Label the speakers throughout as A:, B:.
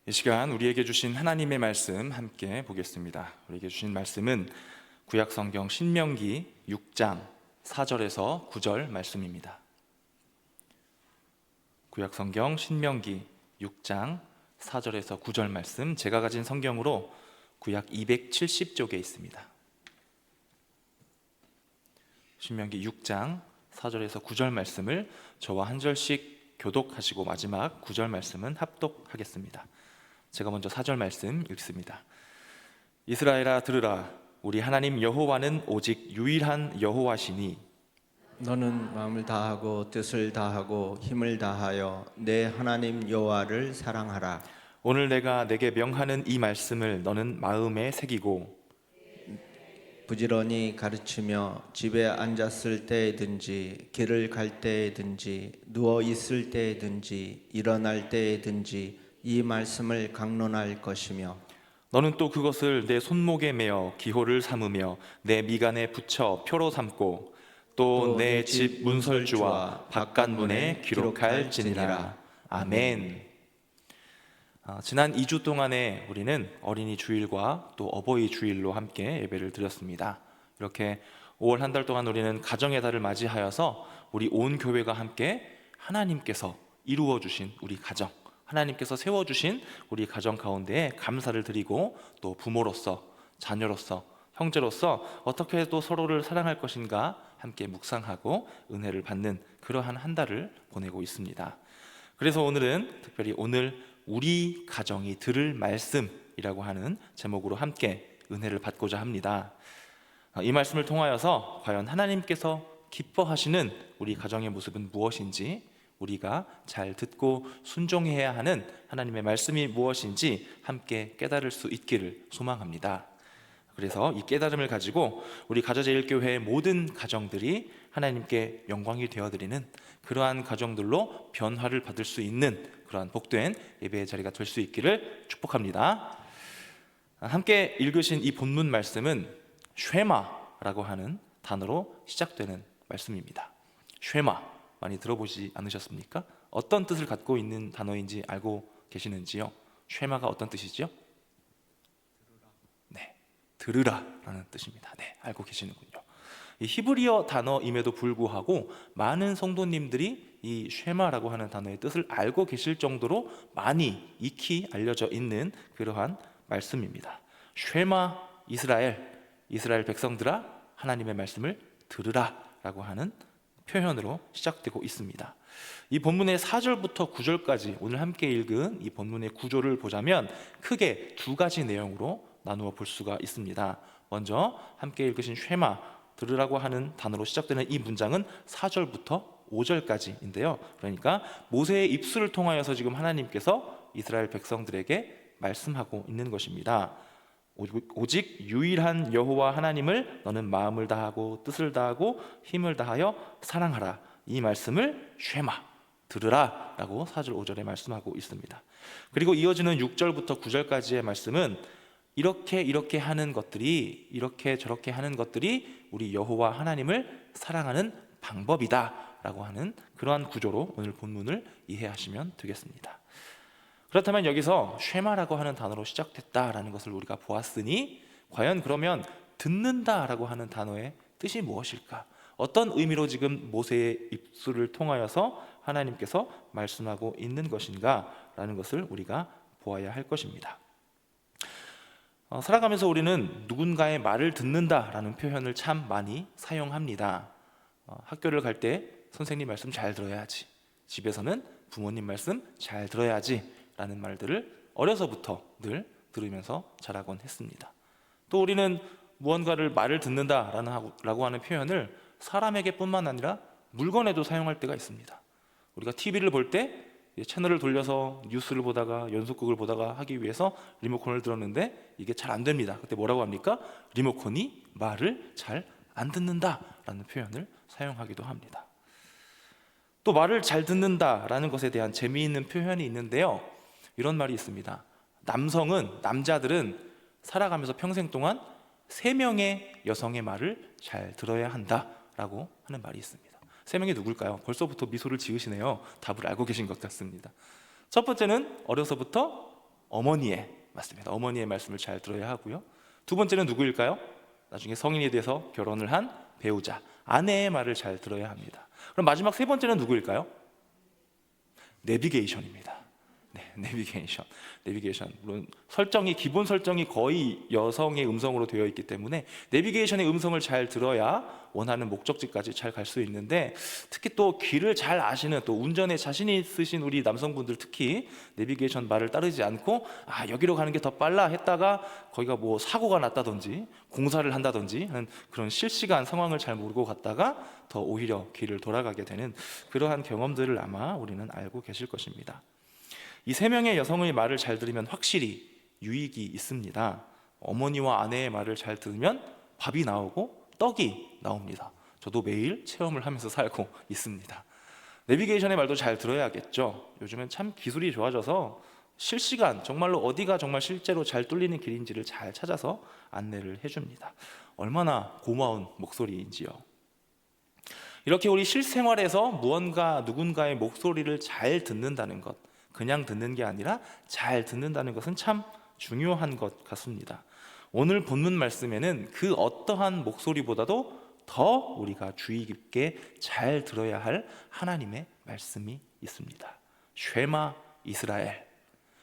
A: 이 시간 우리에게 주신 하나님의 말씀 함께 보겠습니다. 우리에게 주신 말씀은 구약성경 신명기 6장 4절에서 9절 말씀입니다. 구약성경 신명기 6장 4절에서 9절 말씀, 제가 가진 성경으로 구약 270쪽에 있습니다. 신명기 6장 4절에서 9절 말씀을 저와 한 절씩 교독하시고 마지막 9절 말씀은 합독하겠습니다. 제가 먼저 4절 말씀 읽습니다. 이스라엘아 들으라, 우리 하나님 여호와는 오직 유일한 여호와시니
B: 너는 마음을 다하고 뜻을 다하고 힘을 다하여 내 하나님 여호와를 사랑하라.
A: 오늘 내가 내게 명하는 이 말씀을 너는 마음에 새기고
B: 부지런히 가르치며 집에 앉았을 때에든지 길을 갈 때에든지 누워 있을 때에든지 일어날 때에든지 이 말씀을 강론할 것이며
A: 너는 또 그것을 내 손목에 매어 기호를 삼으며 내 미간에 붙여 표로 삼고 또 내 집 문설주와 바깥문에 기록할지니라. 아멘. 지난 2주 동안에 우리는 어린이 주일과 또 어버이 주일로 함께 예배를 드렸습니다. 이렇게 5월 한 달 동안 우리는 가정의 달을 맞이하여서 우리 온 교회가 함께 하나님께서 이루어 주신 우리 가정, 하나님께서 세워주신 우리 가정 가운데에 감사를 드리고 또 부모로서, 자녀로서, 형제로서 어떻게 또 서로를 사랑할 것인가 함께 묵상하고 은혜를 받는 그러한 한 달을 보내고 있습니다. 그래서 오늘은 특별히 오늘 우리 가정이 들을 말씀이라고 하는 제목으로 함께 은혜를 받고자 합니다. 이 말씀을 통하여서 과연 하나님께서 기뻐하시는 우리 가정의 모습은 무엇인지, 우리가 잘 듣고 순종해야 하는 하나님의 말씀이 무엇인지 함께 깨달을 수 있기를 소망합니다. 그래서 이 깨달음을 가지고 우리 가저제일교회의 모든 가정들이 하나님께 영광이 되어드리는 그러한 가정들로 변화를 받을 수 있는 그러한 복된 예배의 자리가 될 수 있기를 축복합니다. 함께 읽으신 이 본문 말씀은 쉐마라고 하는 단어로 시작되는 말씀입니다. 쉐마, 많이 들어보지 않으셨습니까? 어떤 뜻을 갖고 있는 단어인지 알고 계시는지요? 쉐마가 어떤 뜻이죠? 네, 들으라라는 뜻입니다. 네, 알고 계시는군요. 이 히브리어 단어임에도 불구하고 많은 성도님들이 이 쉐마라고 하는 단어의 뜻을 알고 계실 정도로 많이 익히 알려져 있는 그러한 말씀입니다. 쉐마 이스라엘 백성들아, 하나님의 말씀을 들으라라고 하는 표현으로 시작되고 있습니다. 이 본문의 4절부터 9절까지 오늘 함께 읽은 이 본문의 구조를 보자면 크게 두 가지 내용으로 나누어 볼 수가 있습니다. 먼저 함께 읽으신 쉐마, 들으라고 하는 단어로 시작되는 이 문장은 4절부터 5절까지인데요. 그러니까 모세의 입술을 통하여서 지금 하나님께서 이스라엘 백성들에게 말씀하고 있는 것입니다. 오직 유일한 여호와 하나님을 너는 마음을 다하고 뜻을 다하고 힘을 다하여 사랑하라. 이 말씀을 쉐마, 들으라 라고 4절 5절에 말씀하고 있습니다. 그리고 이어지는 6절부터 9절까지의 말씀은 이렇게 하는 것들이, 이렇게 저렇게 하는 것들이 우리 여호와 하나님을 사랑하는 방법이다 라고 하는 그러한 구조로 오늘 본문을 이해하시면 되겠습니다. 그렇다면 여기서 쉐마라고 하는 단어로 시작됐다라는 것을 우리가 보았으니 과연 그러면 듣는다라고 하는 단어의 뜻이 무엇일까? 어떤 의미로 지금 모세의 입술을 통하여서 하나님께서 말씀하고 있는 것인가? 라는 것을 우리가 보아야 할 것입니다. 살아가면서 우리는 누군가의 말을 듣는다라는 표현을 참 많이 사용합니다. 학교를 갈 때 선생님 말씀 잘 들어야지, 집에서는 부모님 말씀 잘 들어야지 라는 말들을 어려서부터 늘 들으면서 자라곤 했습니다. 또 우리는 무언가를 말을 듣는다라고 하는 표현을 사람에게 뿐만 아니라 물건에도 사용할 때가 있습니다. 우리가 TV를 볼 때 채널을 돌려서 뉴스를 보다가 연속극을 보다가 하기 위해서 리모컨을 들었는데 이게 잘 안 됩니다. 그때 뭐라고 합니까? 리모컨이 말을 잘 안 듣는다라는 표현을 사용하기도 합니다. 또 말을 잘 듣는다라는 것에 대한 재미있는 표현이 있는데요. 이런 말이 있습니다. 남자들은 살아가면서 평생 동안 3명의 여성의 말을 잘 들어야 한다라고 하는 말이 있습니다. 3명이 누굴까요? 벌써부터 미소를 지으시네요. 답을 알고 계신 것 같습니다. 첫 번째는 어려서부터 어머니의 맞습니다. 어머니의 말씀을 잘 들어야 하고요. 두 번째는 누구일까요? 나중에 성인이 돼서 결혼을 한 배우자, 아내의 말을 잘 들어야 합니다. 그럼 마지막 세 번째는 누구일까요? 내비게이션입니다. 네, 내비게이션. 물론 기본 설정이 거의 여성의 음성으로 되어 있기 때문에 내비게이션의 음성을 잘 들어야 원하는 목적지까지 잘 갈 수 있는데, 특히 또 길을 잘 아시는, 또 운전에 자신이 있으신 우리 남성분들, 특히 내비게이션 말을 따르지 않고 여기로 가는 게 더 빨라 했다가 거기가 뭐 사고가 났다든지 공사를 한다든지 하는 그런 실시간 상황을 잘 모르고 갔다가 더 오히려 길을 돌아가게 되는 그러한 경험들을 아마 우리는 알고 계실 것입니다. 이 세 명의 여성의 말을 잘 들으면 확실히 유익이 있습니다. 어머니와 아내의 말을 잘 들으면 밥이 나오고 떡이 나옵니다. 저도 매일 체험을 하면서 살고 있습니다. 내비게이션의 말도 잘 들어야겠죠. 요즘은 참 기술이 좋아져서 실시간 정말로 어디가 정말 실제로 잘 뚫리는 길인지를 잘 찾아서 안내를 해줍니다. 얼마나 고마운 목소리인지요. 이렇게 우리 실생활에서 무언가 누군가의 목소리를 잘 듣는다는 것, 그냥 듣는 게 아니라 잘 듣는다는 것은 참 중요한 것 같습니다. 오늘 본문 말씀에는 그 어떠한 목소리보다도 더 우리가 주의 깊게 잘 들어야 할 하나님의 말씀이 있습니다. 쉐마 이스라엘.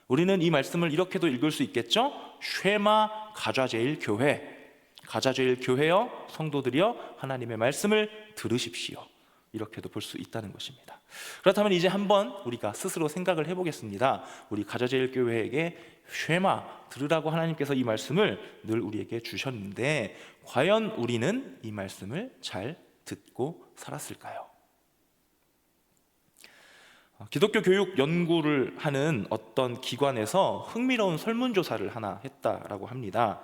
A: 우리는 이 말씀을 이렇게도 읽을 수 있겠죠? 쉐마 가자제일 교회. 가자제일 교회여, 성도들이여, 하나님의 말씀을 들으십시오. 이렇게도 볼 수 있다는 것입니다. 그렇다면 이제 한번 우리가 스스로 생각을 해보겠습니다. 우리 가자제일 교회에게 쉐마 들으라고 하나님께서 이 말씀을 늘 우리에게 주셨는데, 과연 우리는 이 말씀을 잘 듣고 살았을까요? 기독교 교육 연구를 하는 어떤 기관에서 흥미로운 설문조사를 하나 했다라고 합니다.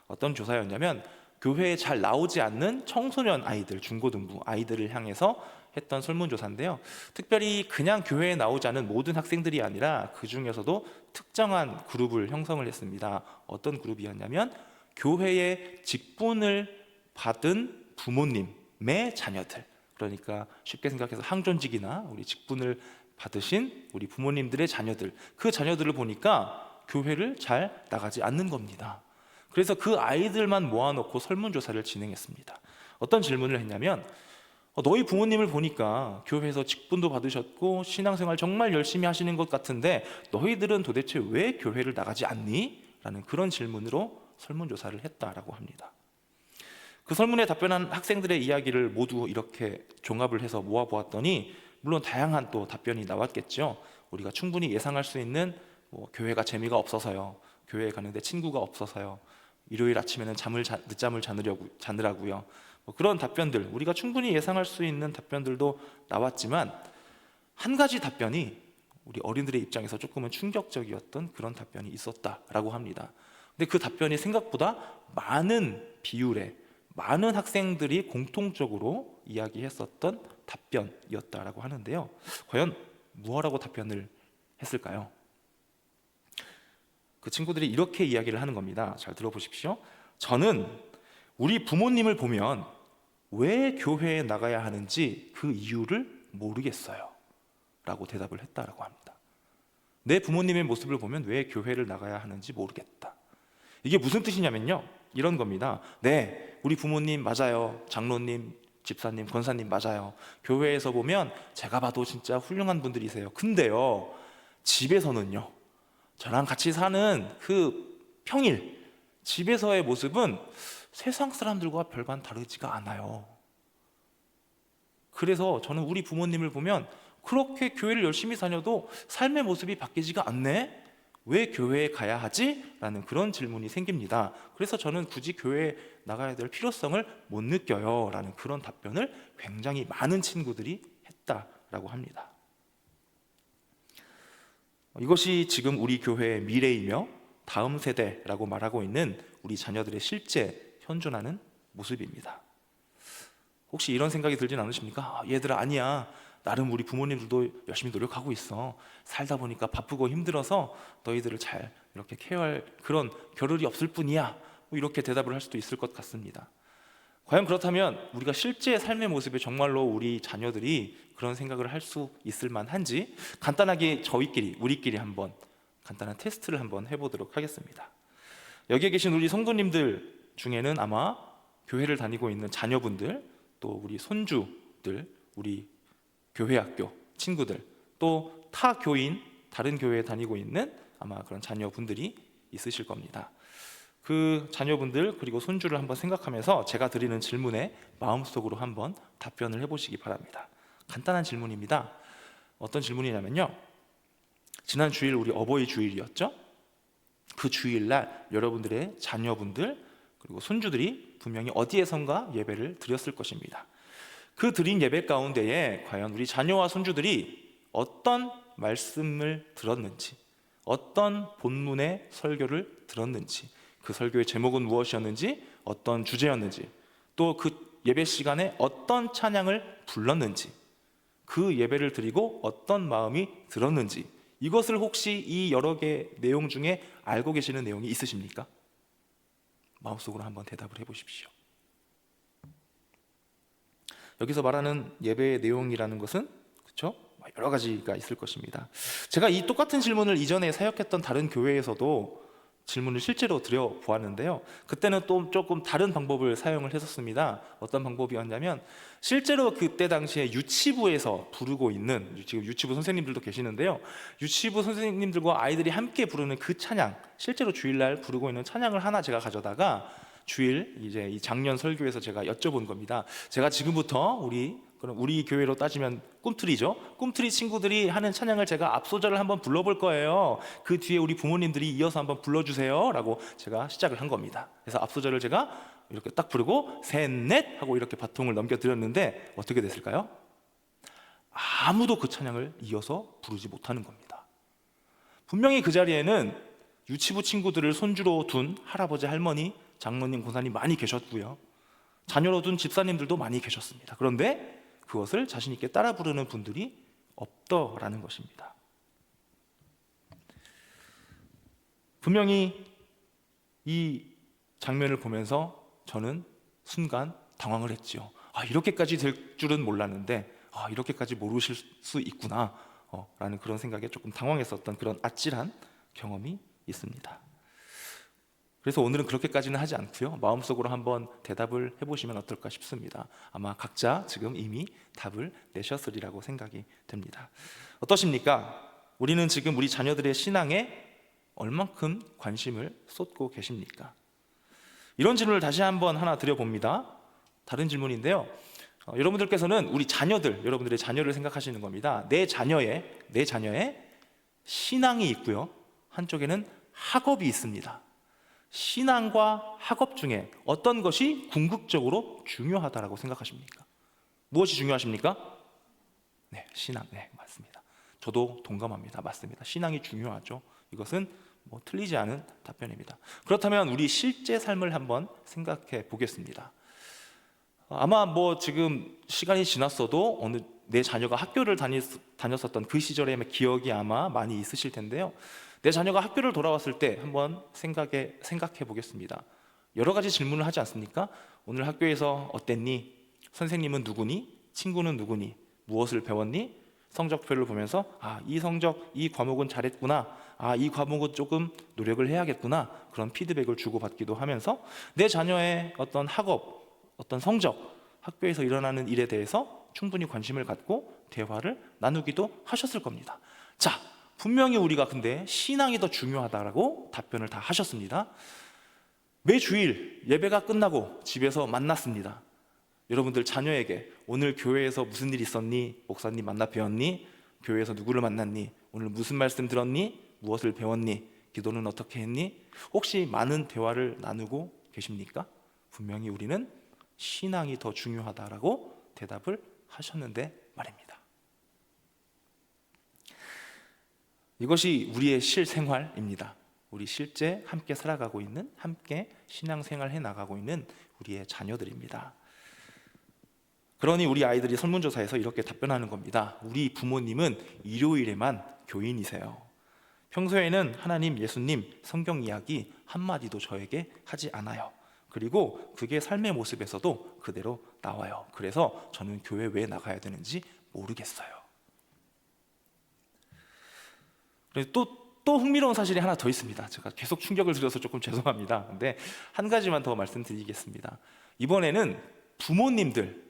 A: 어떤 조사였냐면, 교회에 잘 나오지 않는 청소년 아이들, 중고등부 아이들을 향해서 했던 설문조사인데요. 특별히 그냥 교회에 나오지 않은 모든 학생들이 아니라 그 중에서도 특정한 그룹을 형성을 했습니다. 어떤 그룹이었냐면, 교회의 직분을 받은 부모님의 자녀들, 그러니까 쉽게 생각해서 항존직이나 우리 직분을 받으신 우리 부모님들의 자녀들, 그 자녀들을 보니까 교회를 잘 나가지 않는 겁니다. 그래서 그 아이들만 모아놓고 설문조사를 진행했습니다. 어떤 질문을 했냐면, 너희 부모님을 보니까 교회에서 직분도 받으셨고 신앙생활 정말 열심히 하시는 것 같은데 너희들은 도대체 왜 교회를 나가지 않니? 라는 그런 질문으로 설문조사를 했다라고 합니다. 그 설문에 답변한 학생들의 이야기를 모두 이렇게 종합을 해서 모아보았더니, 물론 다양한 또 답변이 나왔겠죠. 우리가 충분히 예상할 수 있는 교회가 재미가 없어서요, 교회에 가는데 친구가 없어서요, 일요일 아침에는 늦잠을 자느라고요, 그런 답변들, 우리가 충분히 예상할 수 있는 답변들도 나왔지만, 한 가지 답변이 우리 어린들의 입장에서 조금은 충격적이었던 그런 답변이 있었다라고 합니다. 근데 그 답변이 생각보다 많은 비율의 많은 학생들이 공통적으로 이야기했었던 답변이었다라고 하는데요. 과연 무엇라고 답변을 했을까요? 그 친구들이 이렇게 이야기를 하는 겁니다. 잘 들어보십시오. 저는 우리 부모님을 보면 왜 교회에 나가야 하는지 그 이유를 모르겠어요 라고 대답을 했다라고 합니다. 내 부모님의 모습을 보면 왜 교회를 나가야 하는지 모르겠다. 이게 무슨 뜻이냐면요, 이런 겁니다. 네, 우리 부모님 맞아요. 장로님, 집사님, 권사님 맞아요. 교회에서 보면 제가 봐도 진짜 훌륭한 분들이세요. 근데요, 집에서는요, 저랑 같이 사는 그 평일 집에서의 모습은 세상 사람들과 별반 다르지가 않아요. 그래서 저는 우리 부모님을 보면 그렇게 교회를 열심히 다녀도 삶의 모습이 바뀌지가 않네? 왜 교회에 가야 하지? 라는 그런 질문이 생깁니다. 그래서 저는 굳이 교회에 나가야 될 필요성을 못 느껴요 라는 그런 답변을 굉장히 많은 친구들이 했다라고 합니다. 이것이 지금 우리 교회의 미래이며 다음 세대라고 말하고 있는 우리 자녀들의 실제 현존하는 모습입니다. 혹시 이런 생각이 들진 않으십니까? 얘들아, 아니야, 나름 우리 부모님들도 열심히 노력하고 있어. 살다 보니까 바쁘고 힘들어서 너희들을 잘 이렇게 케어할 그런 겨를이 없을 뿐이야. 이렇게 대답을 할 수도 있을 것 같습니다. 과연 그렇다면 우리가 실제 삶의 모습에 정말로 우리 자녀들이 그런 생각을 할 수 있을 만한지, 간단하게 우리끼리 한번 간단한 테스트를 한번 해보도록 하겠습니다. 여기에 계신 우리 성도님들 중에는 아마 교회를 다니고 있는 자녀분들, 또 우리 손주들, 우리 교회 학교 친구들, 또 타 교인, 다른 교회에 다니고 있는 아마 그런 자녀분들이 있으실 겁니다. 그 자녀분들 그리고 손주를 한번 생각하면서 제가 드리는 질문에 마음속으로 한번 답변을 해보시기 바랍니다. 간단한 질문입니다. 어떤 질문이냐면요, 지난 주일 우리 어버이 주일이었죠? 그 주일날 여러분들의 자녀분들 그리고 손주들이 분명히 어디에선가 예배를 드렸을 것입니다. 그 드린 예배 가운데에 과연 우리 자녀와 손주들이 어떤 말씀을 들었는지, 어떤 본문의 설교를 들었는지, 그 설교의 제목은 무엇이었는지, 어떤 주제였는지, 또 그 예배 시간에 어떤 찬양을 불렀는지, 그 예배를 드리고 어떤 마음이 들었는지, 이것을 혹시 이 여러 개 내용 중에 알고 계시는 내용이 있으십니까? 마음속으로 한번 대답을 해보십시오. 여기서 말하는 예배의 내용이라는 것은 그렇죠? 여러 가지가 있을 것입니다. 제가 이 똑같은 질문을 이전에 사역했던 다른 교회에서도 질문을 실제로 드려보았는데요, 그때는 또 조금 다른 방법을 사용을 했었습니다. 어떤 방법이었냐면, 실제로 그때 당시에 유치부에서 부르고 있는, 지금 유치부 선생님들도 계시는데요, 유치부 선생님들과 아이들이 함께 부르는 그 찬양, 실제로 주일날 부르고 있는 찬양을 하나 제가 가져다가 주일 이제 이 작년 설교에서 제가 여쭤본 겁니다. 제가 지금부터 우리 교회로 따지면 꿈트리죠. 꿈트리 친구들이 하는 찬양을 제가 앞소절을 한번 불러볼 거예요. 그 뒤에 우리 부모님들이 이어서 한번 불러주세요 라고 제가 시작을 한 겁니다. 그래서 앞소절을 제가 이렇게 딱 부르고 셋, 넷 하고 이렇게 바통을 넘겨드렸는데 어떻게 됐을까요? 아무도 그 찬양을 이어서 부르지 못하는 겁니다. 분명히 그 자리에는 유치부 친구들을 손주로 둔 할아버지, 할머니, 장모님, 고사님 많이 계셨고요, 자녀로 둔 집사님들도 많이 계셨습니다. 그런데 그것을 자신 있게 따라 부르는 분들이 없더라는 것입니다. 분명히 이 장면을 보면서 저는 순간 당황을 했지요. 이렇게까지 될 줄은 몰랐는데 이렇게까지 모르실 수 있구나 라는 그런 생각에 조금 당황했었던 그런 아찔한 경험이 있습니다. 그래서 오늘은 그렇게까지는 하지 않고요, 마음속으로 한번 대답을 해보시면 어떨까 싶습니다. 아마 각자 지금 이미 답을 내셨으리라고 생각이 됩니다. 어떠십니까? 우리는 지금 우리 자녀들의 신앙에 얼만큼 관심을 쏟고 계십니까? 이런 질문을 다시 한번 하나 드려봅니다. 다른 질문인데요, 여러분들께서는 우리 자녀들, 여러분들의 자녀를 생각하시는 겁니다. 내 자녀의 신앙이 있고요, 한쪽에는 학업이 있습니다. 신앙과 학업 중에 어떤 것이 궁극적으로 중요하다고 생각하십니까? 무엇이 중요하십니까? 네, 신앙. 네, 맞습니다. 저도 동감합니다. 맞습니다. 신앙이 중요하죠. 이것은 틀리지 않은 답변입니다. 그렇다면 우리 실제 삶을 한번 생각해 보겠습니다. 아마 지금 시간이 지났어도 어느 내 자녀가 학교를 다녔었던 그 시절의 기억이 아마 많이 있으실 텐데요, 내 자녀가 학교를 돌아왔을 때 한번 생각해 보겠습니다. 여러 가지 질문을 하지 않습니까? 오늘 학교에서 어땠니? 선생님은 누구니? 친구는 누구니? 무엇을 배웠니? 성적표를 보면서 이 성적, 이 과목은 잘했구나, 이 과목은 조금 노력을 해야겠구나, 그런 피드백을 주고받기도 하면서 내 자녀의 어떤 학업, 어떤 성적, 학교에서 일어나는 일에 대해서 충분히 관심을 갖고 대화를 나누기도 하셨을 겁니다. 자, 분명히 우리가 근데 신앙이 더 중요하다라고 답변을 다 하셨습니다. 매주일 예배가 끝나고 집에서 만났습니다. 여러분들 자녀에게 오늘 교회에서 무슨 일 있었니? 목사님 만나 뵈었니? 교회에서 누구를 만났니? 오늘 무슨 말씀 들었니? 무엇을 배웠니? 기도는 어떻게 했니? 혹시 많은 대화를 나누고 계십니까? 분명히 우리는 신앙이 더 중요하다라고 대답을 하셨는데 말입니다. 이것이 우리의 실생활입니다. 우리 실제 함께 살아가고 있는, 함께 신앙생활 해나가고 있는 우리의 자녀들입니다. 그러니 우리 아이들이 설문조사에서 이렇게 답변하는 겁니다. 우리 부모님은 일요일에만 교인이세요. 평소에는 하나님, 예수님, 성경 이야기 한마디도 저에게 하지 않아요. 그리고 그게 삶의 모습에서도 그대로 나와요. 그래서 저는 교회 왜 나가야 되는지 모르겠어요. 또 또 흥미로운 사실이 하나 더 있습니다. 제가 계속 충격을 드려서 조금 죄송합니다. 근데 한 가지만 더 말씀드리겠습니다. 이번에는 부모님들,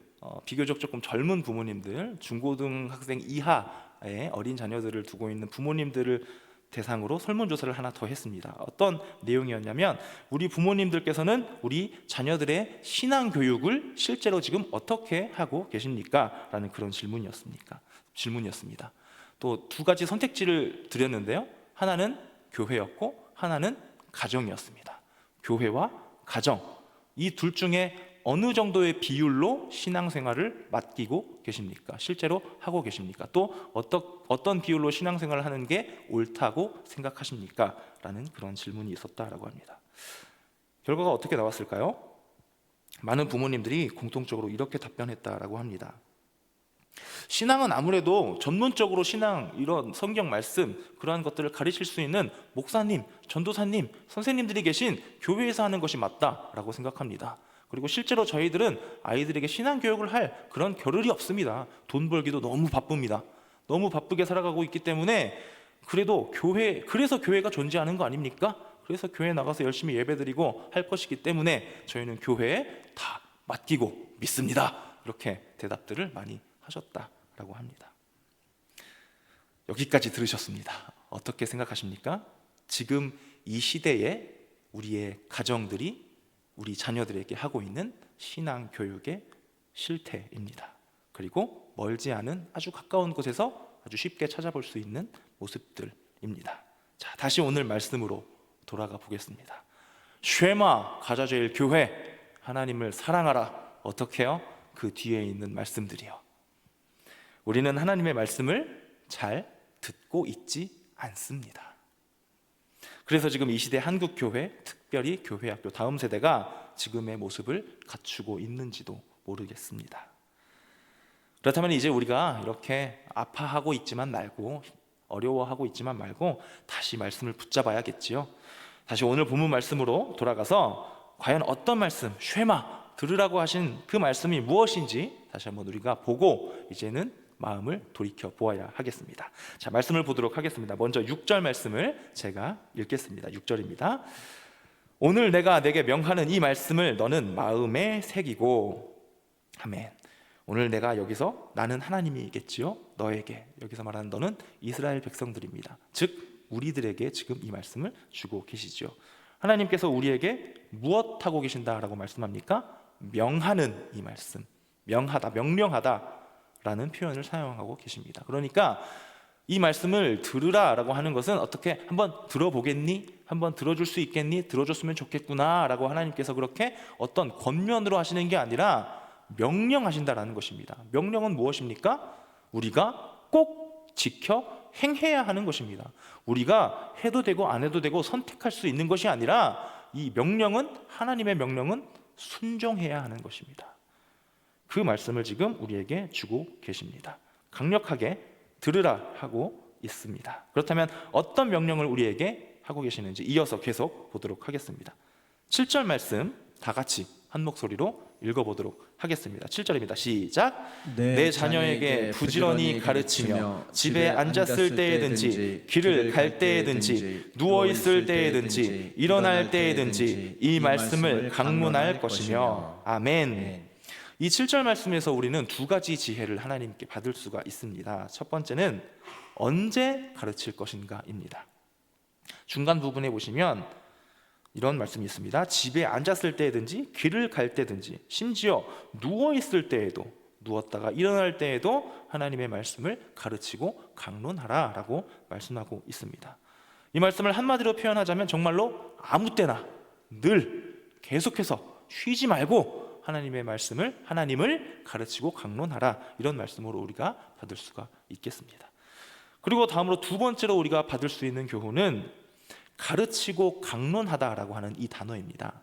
A: 비교적 조금 젊은 부모님들, 중고등학생 이하의 어린 자녀들을 두고 있는 부모님들을 대상으로 설문조사를 하나 더 했습니다. 어떤 내용이었냐면, 우리 부모님들께서는 우리 자녀들의 신앙교육을 실제로 지금 어떻게 하고 계십니까? 라는 그런 질문이었습니다. 또 두 가지 선택지를 드렸는데요, 하나는 교회였고 하나는 가정이었습니다. 교회와 가정, 이 둘 중에 어느 정도의 비율로 신앙생활을 맡기고 계십니까? 실제로 하고 계십니까? 또 어떤 비율로 신앙생활을 하는 게 옳다고 생각하십니까? 라는 그런 질문이 있었다라고 합니다. 결과가 어떻게 나왔을까요? 많은 부모님들이 공통적으로 이렇게 답변했다라고 합니다. 신앙은 아무래도 전문적으로 신앙, 이런 성경 말씀, 그러한 것들을 가르칠 수 있는 목사님, 전도사님, 선생님들이 계신 교회에서 하는 것이 맞다라고 생각합니다. 그리고 실제로 저희들은 아이들에게 신앙 교육을 할 그런 겨를이 없습니다. 돈 벌기도 너무 바쁩니다. 너무 바쁘게 살아가고 있기 때문에, 그래서 교회가 존재하는 거 아닙니까? 그래서 교회 나가서 열심히 예배드리고 할 것이기 때문에 저희는 교회에 다 맡기고 믿습니다. 이렇게 대답들을 많이 하셨다라고 합니다. 여기까지 들으셨습니다. 어떻게 생각하십니까? 지금 이 시대에 우리의 가정들이 우리 자녀들에게 하고 있는 신앙 교육의 실태입니다. 그리고 멀지 않은 아주 가까운 곳에서 아주 쉽게 찾아볼 수 있는 모습들입니다. 자, 다시 오늘 말씀으로 돌아가 보겠습니다. 쉐마 가자제일 교회, 하나님을 사랑하라. 어떻게요? 그 뒤에 있는 말씀들이요. 우리는 하나님의 말씀을 잘 듣고 있지 않습니다. 그래서 지금 이 시대 한국 교회, 특별히 교회학교 다음 세대가 지금의 모습을 갖추고 있는지도 모르겠습니다. 그렇다면 이제 우리가 이렇게 아파하고 있지만 말고, 어려워하고 있지만 말고 다시 말씀을 붙잡아야겠지요. 다시 오늘 본문 말씀으로 돌아가서 과연 어떤 말씀, 쉐마, 들으라고 하신 그 말씀이 무엇인지 다시 한번 우리가 보고 이제는 마음을 돌이켜 보아야 하겠습니다. 자, 말씀을 보도록 하겠습니다. 먼저 6절 말씀을 제가 읽겠습니다. 6절입니다. 오늘 내가 내게 명하는 이 말씀을 너는 마음에 새기고. 아멘. 오늘 내가 여기서 나는 하나님이겠지요. 너에게, 여기서 말하는 너는 이스라엘 백성들입니다. 즉 우리들에게 지금 이 말씀을 주고 계시죠. 하나님께서 우리에게 무엇 하고 계신다라고 말씀합니까? 명하는 이 말씀, 명하다, 명령하다 라는 표현을 사용하고 계십니다. 그러니까 이 말씀을 들으라라고 하는 것은 어떻게 한번 들어보겠니? 한번 들어줄 수 있겠니? 들어줬으면 좋겠구나 라고 하나님께서 그렇게 어떤 권면으로 하시는 게 아니라 명령하신다라는 것입니다. 명령은 무엇입니까? 우리가 꼭 지켜 행해야 하는 것입니다. 우리가 해도 되고 안 해도 되고 선택할 수 있는 것이 아니라 이 명령은, 하나님의 명령은 순종해야 하는 것입니다. 그 말씀을 지금 우리에게 주고 계십니다. 강력하게 들으라 하고 있습니다. 그렇다면 어떤 명령을 우리에게 하고 계시는지 이어서 계속 보도록 하겠습니다. 7절 말씀 다 같이 한 목소리로 읽어보도록 하겠습니다. 7절입니다. 시작. 내 자녀에게 부지런히 가르치며 집에 앉았을 때에든지 길을 갈 때에든지 누워있을 때에든지 일어날 때에든지 이 말씀을 강론할 것이며. 아멘. 이 7절 말씀에서 우리는 두 가지 지혜를 하나님께 받을 수가 있습니다. 첫 번째는 언제 가르칠 것인가입니다. 중간 부분에 보시면 이런 말씀이 있습니다. 집에 앉았을 때든지 길을 갈 때든지 심지어 누워있을 때에도, 누웠다가 일어날 때에도 하나님의 말씀을 가르치고 강론하라 라고 말씀하고 있습니다. 이 말씀을 한마디로 표현하자면 정말로 아무 때나 늘 계속해서 쉬지 말고 하나님의 말씀을, 하나님을 가르치고 강론하라, 이런 말씀으로 우리가 받을 수가 있겠습니다. 그리고 다음으로 두 번째로 우리가 받을 수 있는 교훈은 가르치고 강론하다라고 하는 이 단어입니다.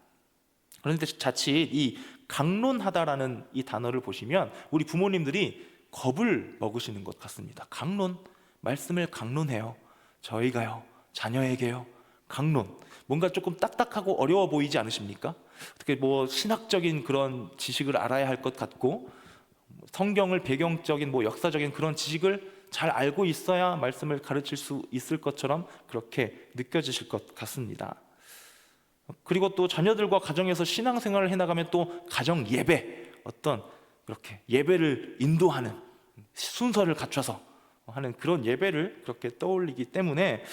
A: 그런데 자칫 이 강론하다라는 이 단어를 보시면 우리 부모님들이 겁을 먹으시는 것 같습니다. 강론, 말씀을 강론해요. 저희가요, 자녀에게요, 강론. 뭔가 조금 딱딱하고 어려워 보이지 않으십니까? 어떻게 뭐 신학적인 그런 지식을 알아야 할 것 같고, 성경을 배경적인 뭐 역사적인 그런 지식을 잘 알고 있어야 말씀을 가르칠 수 있을 것처럼 그렇게 느껴지실 것 같습니다. 그리고 또 자녀들과 가정에서 신앙생활을 해나가면 또 가정 예배, 어떤 그렇게 예배를 인도하는 순서를 갖춰서 하는 그런 예배를 그렇게 떠올리기 때문에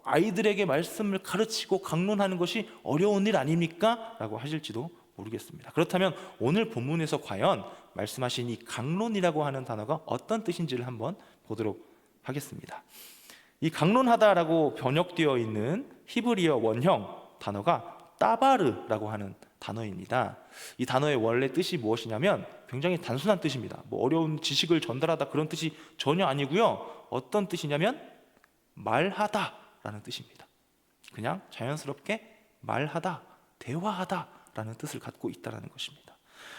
A: 아이들에게 말씀을 가르치고 강론하는 것이 어려운 일 아닙니까? 라고 하실지도 모르겠습니다. 그렇다면 오늘 본문에서 과연 말씀하신 이 강론이라고 하는 단어가 어떤 뜻인지를 한번 보도록 하겠습니다. 이 강론하다라고 번역되어 있는 히브리어 원형 단어가 따바르라고 하는 단어입니다. 이 단어의 원래 뜻이 무엇이냐면 굉장히 단순한 뜻입니다. 뭐 어려운 지식을 전달하다 그런 뜻이 전혀 아니고요. 어떤 뜻이냐면 말하다라는 뜻입니다. 그냥 자연스럽게 말하다, 대화하다라는 뜻을 갖고 있다는 것입니다.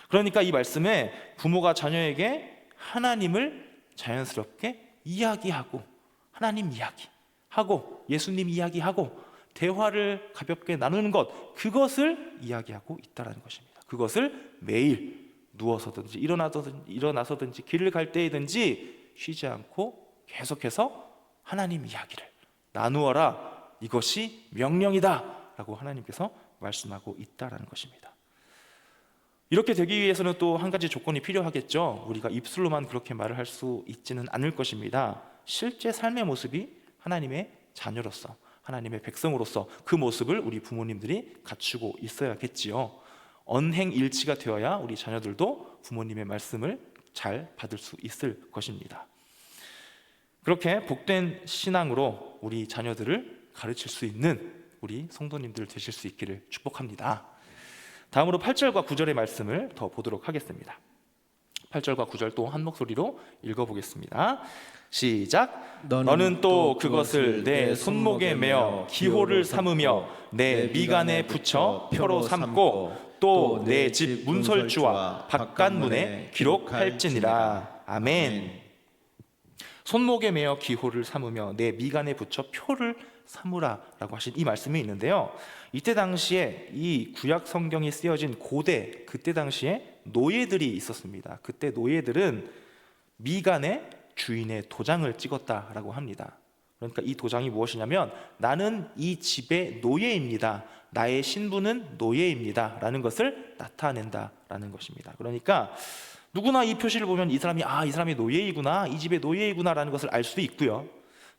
A: 그러니까 이 말씀에 부모가 자녀에게 하나님을 자연스럽게 이야기하고, 하나님 이야기하고, 예수님 이야기하고, 대화를 가볍게 나누는 것, 그것을 이야기하고 있다는 것입니다. 그것을 매일 누워서든지 일어나서든지 길을 갈 때이든지 쉬지 않고 계속해서 하나님 이야기를 나누어라, 이것이 명령이다 라고 하나님께서 말씀하고 있다는 것입니다. 이렇게 되기 위해서는 또 한 가지 조건이 필요하겠죠. 우리가 입술로만 그렇게 말을 할 수 있지는 않을 것입니다. 실제 삶의 모습이 하나님의 자녀로서, 하나님의 백성으로서 그 모습을 우리 부모님들이 갖추고 있어야겠지요. 언행일치가 되어야 우리 자녀들도 부모님의 말씀을 잘 받을 수 있을 것입니다. 그렇게 복된 신앙으로 우리 자녀들을 가르칠 수 있는 우리 성도님들 되실 수 있기를 축복합니다. 다음으로 8절과 9절의 말씀을 더 보도록 하겠습니다. 8절과 9절 또 한 목소리로 읽어보겠습니다. 시작. 너는 또 그것을 내 손목에 매어 기호를 삼으며 내 미간에 붙여 표로 삼고 또 내 집 문설주와 바깥문에 기록할지니라. 아멘. 손목에 매어 기호를 삼으며 내 미간에 붙여 표를 삼으라 라고 하신 이 말씀이 있는데요, 이때 당시에 이 구약 성경이 쓰여진 고대, 그때 당시에 노예들이 있었습니다. 그때 노예들은 미간에 주인의 도장을 찍었다라고 합니다. 그러니까 이 도장이 무엇이냐면 나는 이 집의 노예입니다, 나의 신분은 노예입니다 라는 것을 나타낸다라는 것입니다. 그러니까 누구나 이 표시를 보면 이 사람이 노예이구나, 이 집의 노예이구나 라는 것을 알 수도 있고요,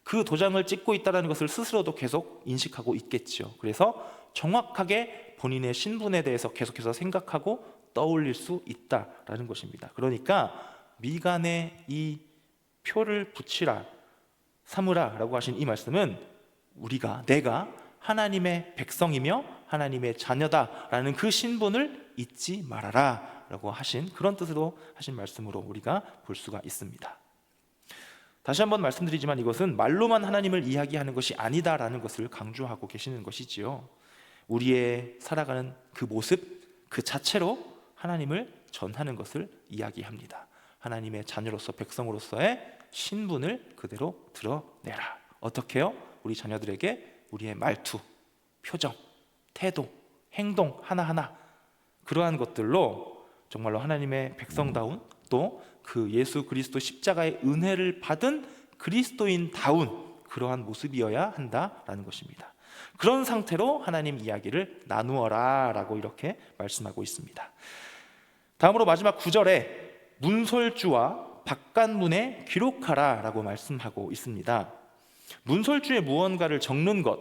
A: 그 도장을 찍고 있다는 것을 스스로도 계속 인식하고 있겠죠. 그래서 정확하게 본인의 신분에 대해서 계속해서 생각하고 떠올릴 수 있다라는 것입니다. 그러니까 미간에 이 표를 붙이라, 삼으라 라고 하신 이 말씀은 내가 하나님의 백성이며 하나님의 자녀다라는 그 신분을 잊지 말아라 라고 하신 그런 뜻으로 하신 말씀으로 우리가 볼 수가 있습니다. 다시 한번 말씀드리지만 이것은 말로만 하나님을 이야기하는 것이 아니다라는 것을 강조하고 계시는 것이지요. 우리의 살아가는 그 모습 그 자체로 하나님을 전하는 것을 이야기합니다. 하나님의 자녀로서 백성으로서의 신분을 그대로 드러내라. 어떻게요? 우리 자녀들에게 우리의 말투, 표정, 태도, 행동 하나하나 그러한 것들로 정말로 하나님의 백성다운 또 그 예수 그리스도 십자가의 은혜를 받은 그리스도인다운 그러한 모습이어야 한다라는 것입니다. 그런 상태로 하나님 이야기를 나누어라 라고 이렇게 말씀하고 있습니다. 다음으로 마지막 9절에 문설주와 바깥문에 기록하라 라고 말씀하고 있습니다. 문설주에 무언가를 적는 것,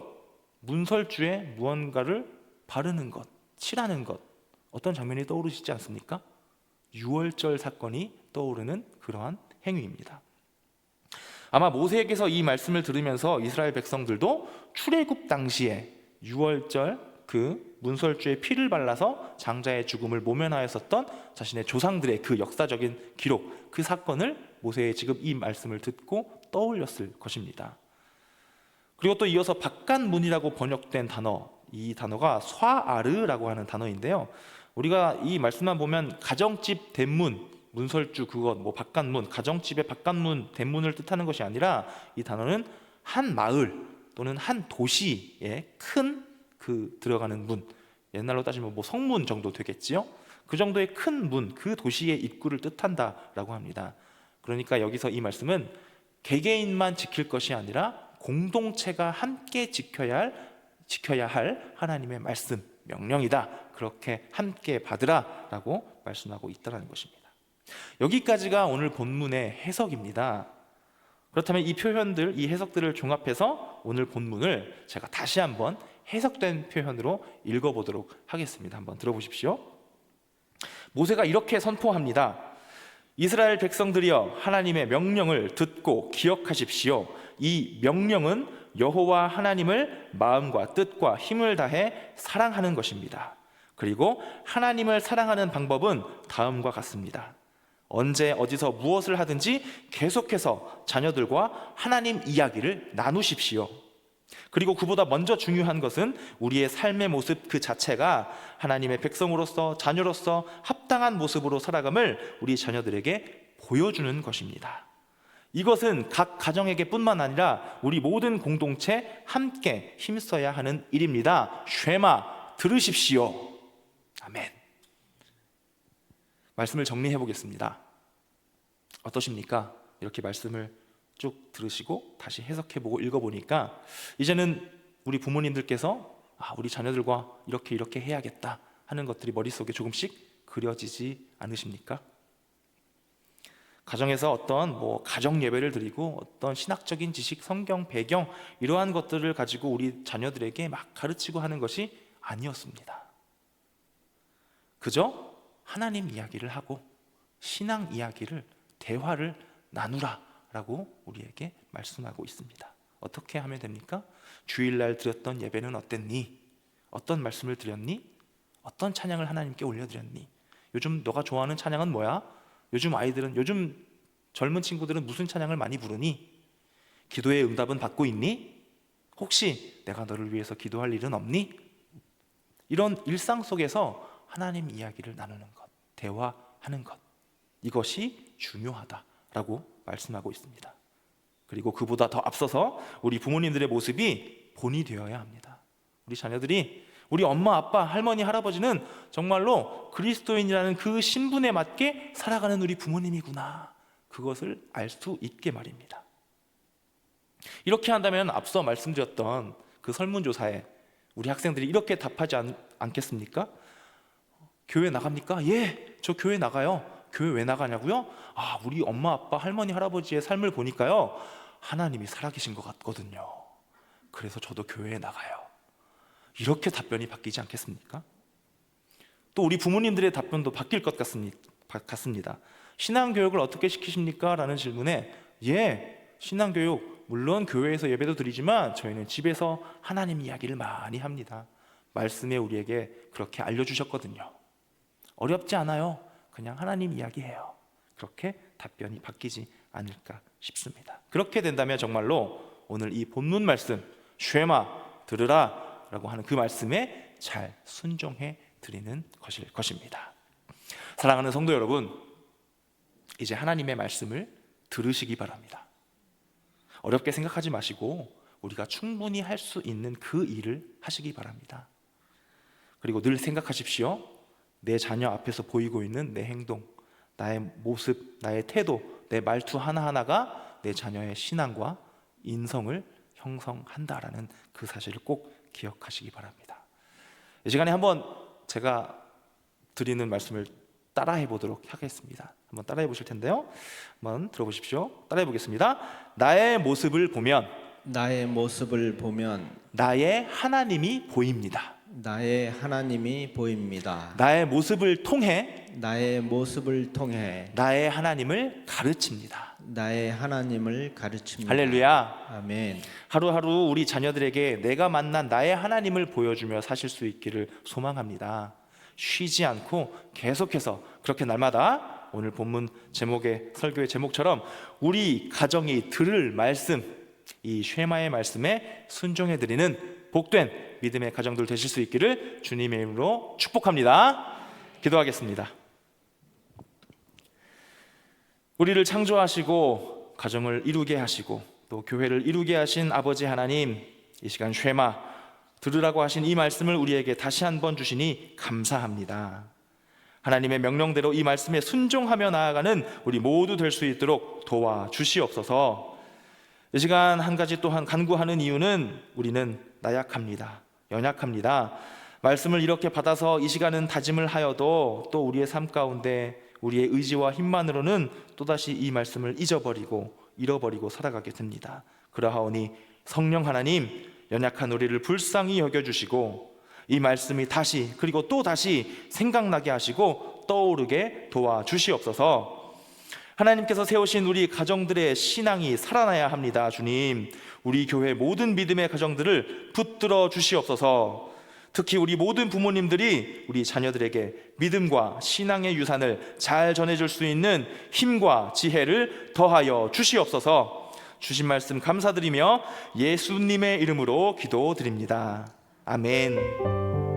A: 문설주에 무언가를 바르는 것, 칠하는 것, 어떤 장면이 떠오르시지 않습니까? 유월절 사건이 떠오르는 그러한 행위입니다. 아마 모세에게서 이 말씀을 들으면서 이스라엘 백성들도 출애굽 당시에 유월절 그 문설주에 피를 발라서 장자의 죽음을 모면하였었던 자신의 조상들의 그 역사적인 기록, 그 사건을 모세의 지금 이 말씀을 듣고 떠올렸을 것입니다. 그리고 또 이어서 바깥문이라고 번역된 단어, 이 단어가 쏴아르라고 하는 단어인데요, 우리가 이 말씀만 보면 가정집 대문, 문설주 그것, 바깥문, 가정집의 바깥문, 대문을 뜻하는 것이 아니라 이 단어는 한 마을 또는 한 도시에 큰 들어가는 문, 옛날로 따지면 성문 정도 되겠지요. 그 정도의 큰 문, 그 도시의 입구를 뜻한다라고 합니다. 그러니까 여기서 이 말씀은 개개인만 지킬 것이 아니라 공동체가 함께 지켜야 할 하나님의 말씀, 명령이다. 그렇게 함께 받으라 라고 말씀하고 있다는 것입니다. 여기까지가 오늘 본문의 해석입니다. 그렇다면 이 표현들, 이 해석들을 종합해서 오늘 본문을 제가 다시 한번 해석된 표현으로 읽어보도록 하겠습니다. 한번 들어보십시오. 모세가 이렇게 선포합니다. 이스라엘 백성들이여, 하나님의 명령을 듣고 기억하십시오. 이 명령은 여호와 하나님을 마음과 뜻과 힘을 다해 사랑하는 것입니다. 그리고 하나님을 사랑하는 방법은 다음과 같습니다. 언제 어디서 무엇을 하든지 계속해서 자녀들과 하나님 이야기를 나누십시오. 그리고 그보다 먼저 중요한 것은 우리의 삶의 모습 그 자체가 하나님의 백성으로서, 자녀로서 합당한 모습으로 살아감을 우리 자녀들에게 보여주는 것입니다. 이것은 각 가정에게 뿐만 아니라 우리 모든 공동체 함께 힘써야 하는 일입니다. 쉐마, 들으십시오. 아멘. 말씀을 정리해 보겠습니다. 어떠십니까? 이렇게 말씀을 쭉 들으시고 다시 해석해보고 읽어보니까 이제는 우리 부모님들께서 우리 자녀들과 이렇게 해야겠다 하는 것들이 머릿속에 조금씩 그려지지 않으십니까? 가정에서 어떤 가정 예배를 드리고 어떤 신학적인 지식, 성경 배경 이러한 것들을 가지고 우리 자녀들에게 막 가르치고 하는 것이 아니었습니다. 그저 하나님 이야기를 하고 신앙 이야기를, 대화를 나누라 라고 우리에게 말씀하고 있습니다. 어떻게 하면 됩니까? 주일날 드렸던 예배는 어땠니? 어떤 말씀을 드렸니? 어떤 찬양을 하나님께 올려드렸니? 요즘 너가 좋아하는 찬양은 뭐야? 요즘 젊은 친구들은 무슨 찬양을 많이 부르니? 기도의 응답은 받고 있니? 혹시 내가 너를 위해서 기도할 일은 없니? 이런 일상 속에서 하나님 이야기를 나누는 것, 대화하는 것, 이것이 중요하다라고 말씀하고 있습니다. 그리고 그보다 더 앞서서 우리 부모님들의 모습이 본이 되어야 합니다. 우리 자녀들이 우리 엄마, 아빠, 할머니, 할아버지는 정말로 그리스도인이라는 그 신분에 맞게 살아가는 우리 부모님이구나, 그것을 알 수 있게 말입니다. 이렇게 한다면 앞서 말씀드렸던 그 설문조사에 우리 학생들이 이렇게 답하지 않겠습니까? 교회 나갑니까? 예, 저 교회 나가요. 교회 왜 나가냐고요? 우리 엄마, 아빠, 할머니, 할아버지의 삶을 보니까요, 하나님이 살아계신 것 같거든요. 그래서 저도 교회에 나가요. 이렇게 답변이 바뀌지 않겠습니까? 또 우리 부모님들의 답변도 바뀔 것 같습니다. 신앙교육을 어떻게 시키십니까? 라는 질문에 예, 신앙교육 물론 교회에서 예배도 드리지만 저희는 집에서 하나님 이야기를 많이 합니다. 말씀에 우리에게 그렇게 알려주셨거든요. 어렵지 않아요. 그냥 하나님 이야기해요. 그렇게 답변이 바뀌지 않을까 싶습니다. 그렇게 된다면 정말로 오늘 이 본문 말씀 쉐마, 들으라 라고 하는 그 말씀에 잘 순종해 드리는 것일 것입니다. 사랑하는 성도 여러분, 이제 하나님의 말씀을 들으시기 바랍니다. 어렵게 생각하지 마시고 우리가 충분히 할 수 있는 그 일을 하시기 바랍니다. 그리고 늘 생각하십시오. 내 자녀 앞에서 보이고 있는 내 행동, 나의 모습, 나의 태도, 내 말투 하나하나가 내 자녀의 신앙과 인성을 형성한다라는 그 사실을 꼭 기억하시기 바랍니다. 이 시간에 한번 제가 드리는 말씀을 따라해 보도록 하겠습니다. 한번 따라해 보실 텐데요. 한번 들어보십시오. 따라해 보겠습니다. 나의 모습을 보면 나의 하나님이 보입니다.
B: 나의 하나님이 보입니다.
A: 나의 모습을 통해 나의 하나님을 가르칩니다.
B: 나의 하나님을 가르칩니다.
A: 할렐루야.
B: 아멘.
A: 하루하루 우리 자녀들에게 내가 만난 나의 하나님을 보여주며 사실 수 있기를 소망합니다. 쉬지 않고 계속해서 그렇게 날마다 오늘 본문 제목의 설교의 제목처럼 우리 가정이 들을 말씀, 이 쉐마의 말씀에 순종해드리는 복된 믿음의 가정들 되실 수 있기를 주님의 이름으로 축복합니다. 기도하겠습니다. 우리를 창조하시고 가정을 이루게 하시고 또 교회를 이루게 하신 아버지 하나님, 이 시간 쉐마, 들으라고 하신 이 말씀을 우리에게 다시 한번 주시니 감사합니다. 하나님의 명령대로 이 말씀에 순종하며 나아가는 우리 모두 될 수 있도록 도와주시옵소서. 이 시간 한 가지 또한 간구하는 이유는 우리는 나약합니다. 연약합니다. 말씀을 이렇게 받아서 이 시간은 다짐을 하여도 또 우리의 삶 가운데 우리의 의지와 힘만으로는 또다시 이 말씀을 잃어버리고 살아가게 됩니다. 그러하오니 성령 하나님, 연약한 우리를 불쌍히 여겨주시고 이 말씀이 다시 그리고 또 다시 생각나게 하시고 떠오르게 도와주시옵소서. 하나님께서 세우신 우리 가정들의 신앙이 살아나야 합니다. 주님, 우리 교회 모든 믿음의 가정들을 붙들어 주시옵소서. 특히 우리 모든 부모님들이 우리 자녀들에게 믿음과 신앙의 유산을 잘 전해줄 수 있는 힘과 지혜를 더하여 주시옵소서. 주신 말씀 감사드리며 예수님의 이름으로 기도드립니다. 아멘.